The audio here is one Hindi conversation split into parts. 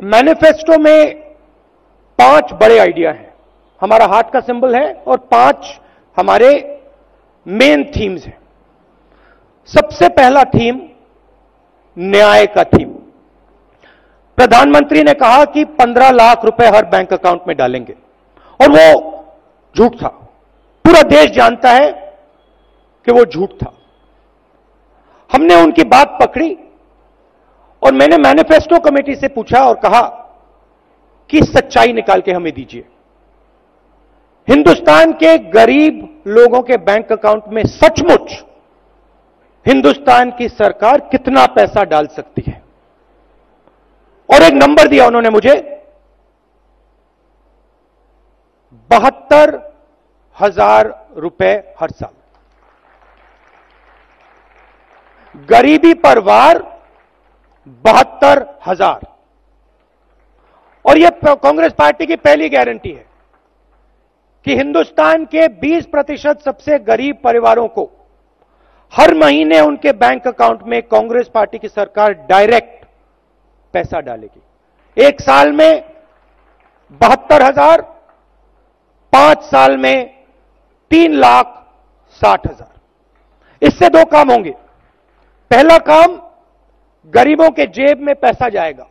मैनिफेस्टो में 5 बड़े आइडिया हैं। हमारा हार्ट का सिंबल है और 5 हमारे मेन थीम्स हैं। सबसे पहला थीम न्याय का थीम। प्रधानमंत्री ने कहा कि 15 लाख रुपए हर बैंक अकाउंट में डालेंगे, और वो झूठ था। पूरा देश जानता है कि वो झूठ था। हमने उनकी बात पकड़ी और मैंने मैनिफेस्टो कमेटी से पूछा और कहा कि सच्चाई निकाल के हमें दीजिए। हिंदुस्तान के गरीब लोगों के बैंक अकाउंट में सचमुच हिंदुस्तान की सरकार कितना पैसा डाल सकती है? और एक नंबर दिया उन्होंने मुझे, 72,000 रुपए हर साल। गरीबी पर वार 72,000। और यह कांग्रेस पार्टी की पहली गारंटी है कि हिंदुस्तान के 20% सबसे गरीब परिवारों को हर महीने उनके बैंक अकाउंट में कांग्रेस पार्टी की सरकार डायरेक्ट पैसा डालेगी। 1 साल में 72,000, 5 साल में 3,60,000। इससे 2 काम होंगे। पहला काम, गरीबों के जेब में पैसा जाएगा,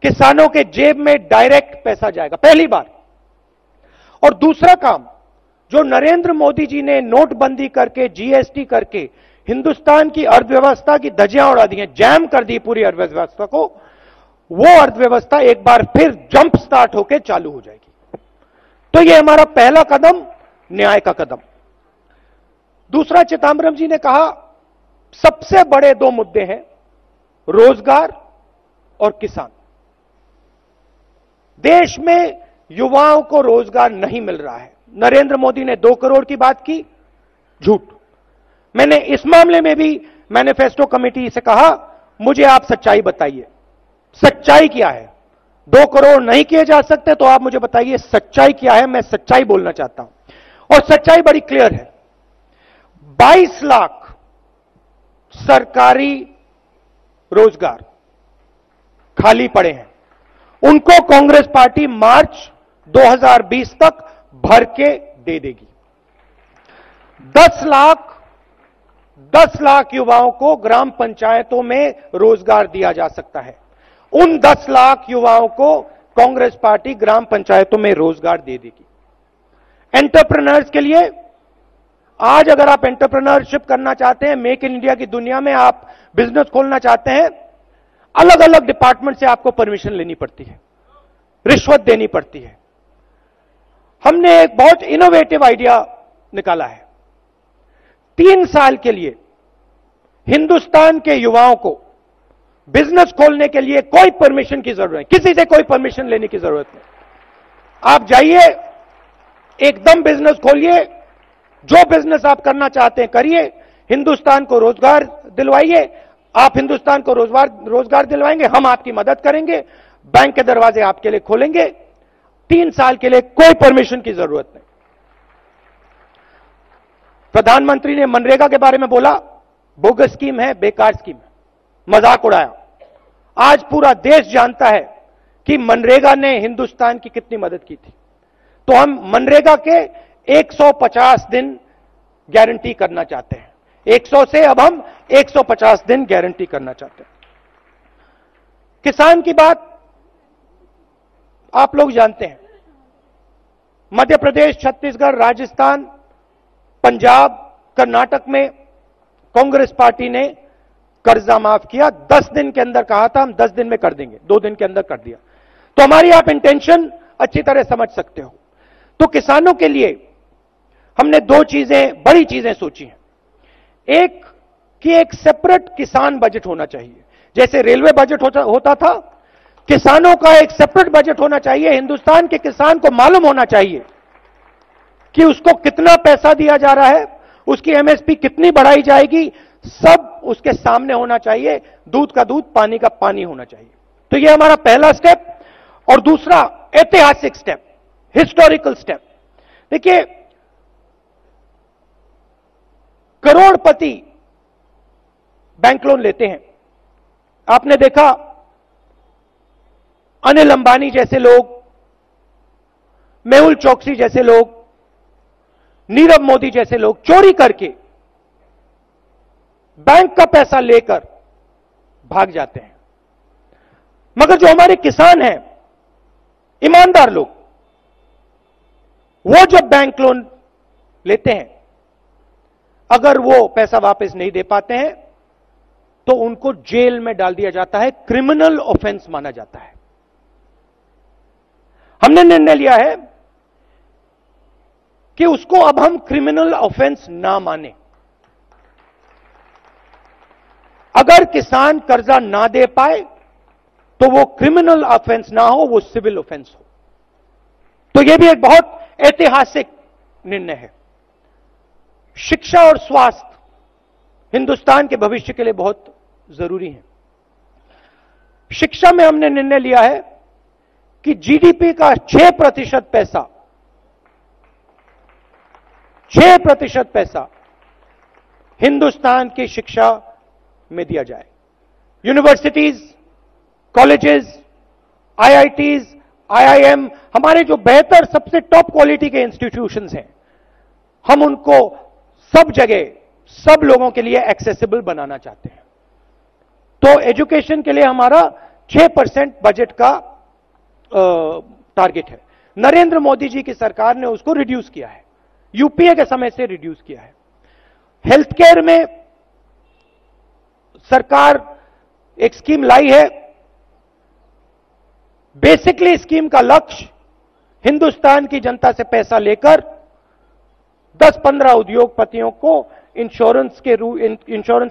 किसानों के जेब में डायरेक्ट पैसा जाएगा पहली बार। और दूसरा काम, जो नरेंद्र मोदी जी ने नोटबंदी करके, जीएसटी करके हिंदुस्तान की अर्थव्यवस्था की धज्जियां उड़ा दी हैं, जैम कर दी पूरी अर्थव्यवस्था को, वो अर्थव्यवस्था एक बार फिर जंप स्टार्ट होकर चालू हो जाएगी। तो ये हमारा पहला कदम, न्याय का कदम। दूसरा, चिदंबरम जी ने कहा सबसे बड़े 2 मुद्दे हैं, रोजगार और किसान। देश में युवाओं को रोजगार नहीं मिल रहा है। नरेंद्र मोदी ने 2 करोड़ की बात की, झूठ। मैंने इस मामले में भी मैनिफेस्टो कमेटी से कहा, मुझे आप सच्चाई बताइए, सच्चाई क्या है? 2 करोड़ नहीं किए जा सकते तो आप मुझे बताइए सच्चाई क्या है। मैं सच्चाई बोलना चाहता हूं और सच्चाई बड़ी क्लियर है। 22 लाख सरकारी रोजगार खाली पड़े हैं, उनको कांग्रेस पार्टी मार्च 2020 तक भर के दे देगी। 10 लाख युवाओं को ग्राम पंचायतों में रोजगार दिया जा सकता है। उन 10 लाख युवाओं को कांग्रेस पार्टी ग्राम पंचायतों में रोजगार दे देगी। एंटरप्रेन्योर्स के लिए, आज अगर आप एंटरप्रेन्योरशिप करना चाहते हैं, मेक इन इंडिया की दुनिया में आप बिजनेस खोलना चाहते हैं, अलग अलग डिपार्टमेंट से आपको परमिशन लेनी पड़ती है, रिश्वत देनी पड़ती है। हमने एक बहुत इनोवेटिव आइडिया निकाला है। 3 साल के लिए हिंदुस्तान के युवाओं को बिजनेस खोलने के लिए कोई परमिशन की जरूरत नहीं, किसी से कोई परमिशन लेने की जरूरत नहीं। आप जाइए, एकदम बिजनेस खोलिए, जो बिजनेस आप करना चाहते हैं करिए, हिंदुस्तान को रोजगार दिलवाइए। आप हिंदुस्तान को रोजगार दिलवाएंगे, हम आपकी मदद करेंगे, बैंक के दरवाजे आपके लिए खोलेंगे। 3 साल के लिए कोई परमिशन की जरूरत नहीं। प्रधानमंत्री ने मनरेगा के बारे में बोला, बोगस स्कीम है, बेकार स्कीम है, मजाक उड़ाया। आज पूरा देश जानता है कि मनरेगा ने हिंदुस्तान की कितनी मदद की थी। तो हम मनरेगा के 150 दिन गारंटी करना चाहते हैं। 100 से अब हम 150 दिन गारंटी करना चाहते हैं। किसान की बात आप लोग जानते हैं। मध्य प्रदेश, छत्तीसगढ़, राजस्थान, पंजाब, कर्नाटक में कांग्रेस पार्टी ने कर्जा माफ किया। 10 दिन के अंदर कहा था, हम 10 दिन में कर देंगे, 2 दिन के अंदर कर दिया। तो हमारी आप इंटेंशन अच्छी तरह समझ सकते हो। तो किसानों के लिए हमने 2 चीजें, बड़ी चीजें सोची हैं। एक कि एक सेपरेट किसान बजट होना चाहिए, जैसे रेलवे बजट होता था, किसानों का एक सेपरेट बजट होना चाहिए। हिंदुस्तान के किसान को मालूम होना चाहिए कि उसको कितना पैसा दिया जा रहा है, उसकी एमएसपी कितनी बढ़ाई जाएगी, सब उसके सामने होना चाहिए। दूध का दूध, पानी का पानी होना चाहिए। तो यह हमारा पहला स्टेप। और दूसरा ऐतिहासिक स्टेप, हिस्टोरिकल स्टेप। देखिए, करोड़पति बैंक लोन लेते हैं। आपने देखा अनिल अंबानी जैसे लोग, मेहुल चोकसी जैसे लोग, नीरव मोदी जैसे लोग चोरी करके बैंक का पैसा लेकर भाग जाते हैं। मगर जो हमारे किसान हैं, ईमानदार लोग, वो जब बैंक लोन लेते हैं, अगर वो पैसा वापस नहीं दे पाते हैं तो उनको जेल में डाल दिया जाता है, क्रिमिनल ऑफेंस माना जाता है। हमने निर्णय लिया है कि उसको अब हम क्रिमिनल ऑफेंस ना माने। अगर किसान कर्जा ना दे पाए तो वो क्रिमिनल ऑफेंस ना हो, वो सिविल ऑफेंस हो। तो यह भी एक बहुत ऐतिहासिक निर्णय है। शिक्षा और स्वास्थ्य हिंदुस्तान के भविष्य के लिए बहुत जरूरी है। शिक्षा में हमने निर्णय लिया है कि जीडीपी का 6% पैसा, 6% पैसा हिंदुस्तान की शिक्षा में दिया जाए। यूनिवर्सिटीज, कॉलेजेस, आईआईटीज, आईआईएम, हमारे जो बेहतर सबसे टॉप क्वालिटी के इंस्टीट्यूशंस हैं, हम उनको सब जगह सब लोगों के लिए एक्सेसिबल बनाना चाहते हैं। तो एजुकेशन के लिए हमारा 6% बजट का टारगेट है। नरेंद्र मोदी जी की सरकार ने उसको रिड्यूस किया है, यूपीए के समय से रिड्यूस किया है। हेल्थ केयर में सरकार एक स्कीम लाई है। बेसिकली स्कीम का लक्ष्य हिंदुस्तान की जनता से पैसा लेकर 10-15 उद्योगपतियों को इंश्योरेंस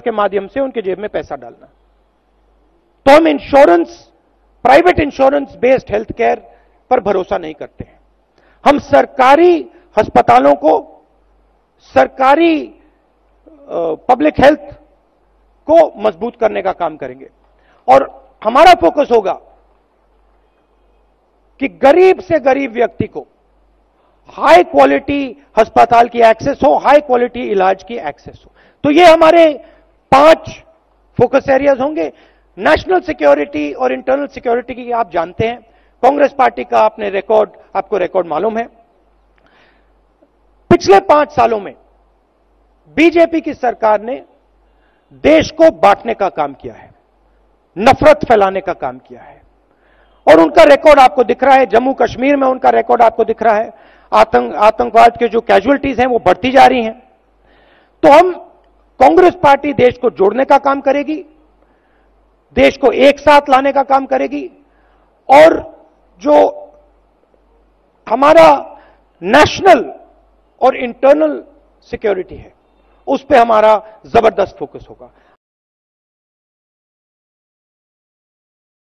के माध्यम से उनके जेब में पैसा डालना। तो हम insurance, private insurance based health care पर भरोसा नहीं करते हैं। हम सरकारी अस्पतालों को, सरकारी पब्लिक हेल्थ को मजबूत करने का काम करेंगे और हमारा फोकस होगा कि गरीब से गरीब व्यक्ति को हाई क्वालिटी अस्पताल की एक्सेस हो, हाई क्वालिटी इलाज की एक्सेस हो। तो ये हमारे 5 फोकस एरियाज होंगे। नेशनल सिक्योरिटी और इंटरनल सिक्योरिटी की आप जानते हैं, कांग्रेस पार्टी का आपको रिकॉर्ड मालूम है। पिछले 5 सालों में बीजेपी की सरकार ने देश को बांटने का काम किया है, नफरत फैलाने का काम किया है और उनका रिकॉर्ड आपको दिख रहा है। जम्मू कश्मीर में उनका रिकॉर्ड आपको दिख रहा है। आतंकवाद के जो कैजुअलिटीज हैं वो बढ़ती जा रही हैं। तो हम, कांग्रेस पार्टी देश को जोड़ने का काम करेगी, देश को एक साथ लाने का काम करेगी और जो हमारा नेशनल और इंटरनल सिक्योरिटी है उस पर हमारा जबरदस्त फोकस होगा।